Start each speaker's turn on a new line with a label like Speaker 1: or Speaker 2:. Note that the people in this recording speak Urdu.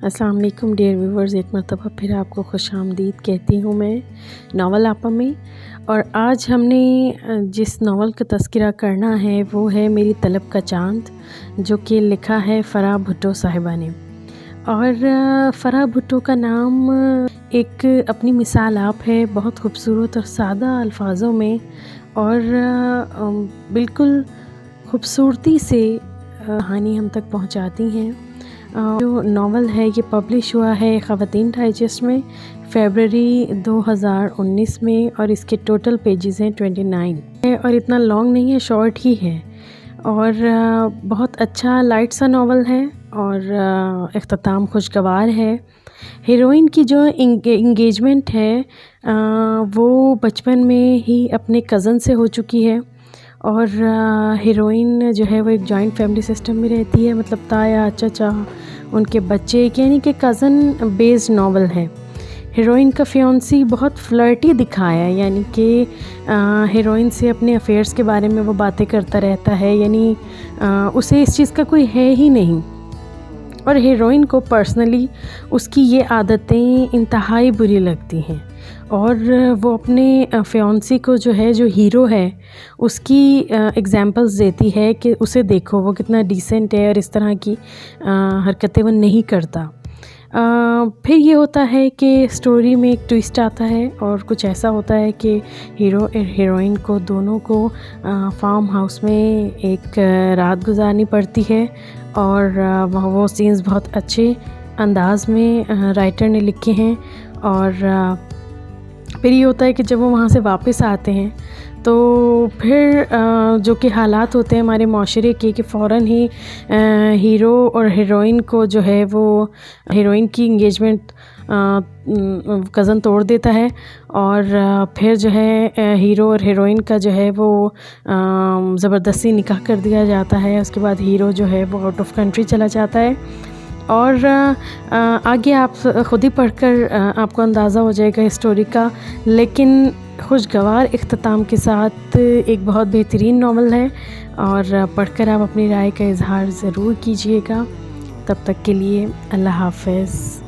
Speaker 1: السلام علیکم ڈیئر ویورز، ایک مرتبہ پھر آپ کو خوش آمدید کہتی ہوں میں ناول آپا میں۔ اور آج ہم نے جس ناول کا تذکرہ کرنا ہے وہ ہے میری طلب کا چاند، جو کہ لکھا ہے فرح بھٹو صاحبہ نے۔ اور فرح بھٹو کا نام ایک اپنی مثال آپ ہے، بہت خوبصورت اور سادہ الفاظوں میں اور بالکل خوبصورتی سے کہانی ہم تک پہنچاتی ہیں۔ جو ناول ہے یہ پبلش ہوا ہے خواتین ڈائجسٹ میں فیبرری 2019 میں، اور اس کے ٹوٹل پیجز ہیں 29 اور اتنا لانگ نہیں ہے، شارٹ ہی ہے، اور بہت اچھا لائٹ سا ناول ہے اور اختتام خوشگوار ہے۔ ہیروئن کی جو انگیجمنٹ ہے وہ بچپن میں ہی اپنے کزن سے ہو چکی ہے، اور ہیروئن جو ہے وہ ایک جوائنٹ فیملی سسٹم میں رہتی ہے، مطلب تایا چچا ان کے بچے، یعنی کہ کزن بیسڈ ناول ہے۔ ہیروئن کا فیونسی بہت فلرٹی دکھایا ہے، یعنی کہ ہیروئن سے اپنے افیئرس کے بارے میں وہ باتیں کرتا رہتا ہے، یعنی اسے اس چیز کا کوئی ہے ہی نہیں، اور ہیروئن کو پرسنلی اس کی یہ عادتیں انتہائی بری لگتی ہیں، اور وہ اپنے فیونسی کو جو ہیرو ہے اس کی ایگزامپلز دیتی ہے کہ اسے دیکھو وہ کتنا ڈیسنٹ ہے اور اس طرح کی حرکتیں وہ نہیں کرتا۔ پھر یہ ہوتا ہے کہ سٹوری میں ایک ٹویسٹ آتا ہے، اور کچھ ایسا ہوتا ہے کہ ہیرو اور ہیروئن کو دونوں کو فارم ہاؤس میں ایک رات گزارنی پڑتی ہے، اور وہ سینز بہت اچھے انداز میں رائٹر نے لکھے ہیں۔ اور پھر یہ ہوتا ہے کہ جب وہ وہاں سے واپس آتے ہیں تو پھر جو کہ حالات ہوتے ہیں ہمارے معاشرے کے، کہ فوراً ہی ہیرو اور ہیروئن کو جو ہے وہ ہیروئن کی انگیجمنٹ کزن توڑ دیتا ہے، اور پھر جو ہے ہیرو اور ہیروئن کا جو ہے وہ زبردستی نکاح کر دیا جاتا ہے۔ اس کے بعد ہیرو جو ہے وہ آؤٹ آف کنٹری چلا جاتا ہے، اور آگے آپ خود ہی پڑھ کر آپ کو اندازہ ہو جائے گا اسٹوری کا، لیکن خوشگوار اختتام کے ساتھ ایک بہت بہترین ناول ہے، اور پڑھ کر آپ اپنی رائے کا اظہار ضرور کیجیے گا۔ تب تک کے لیے اللہ حافظ۔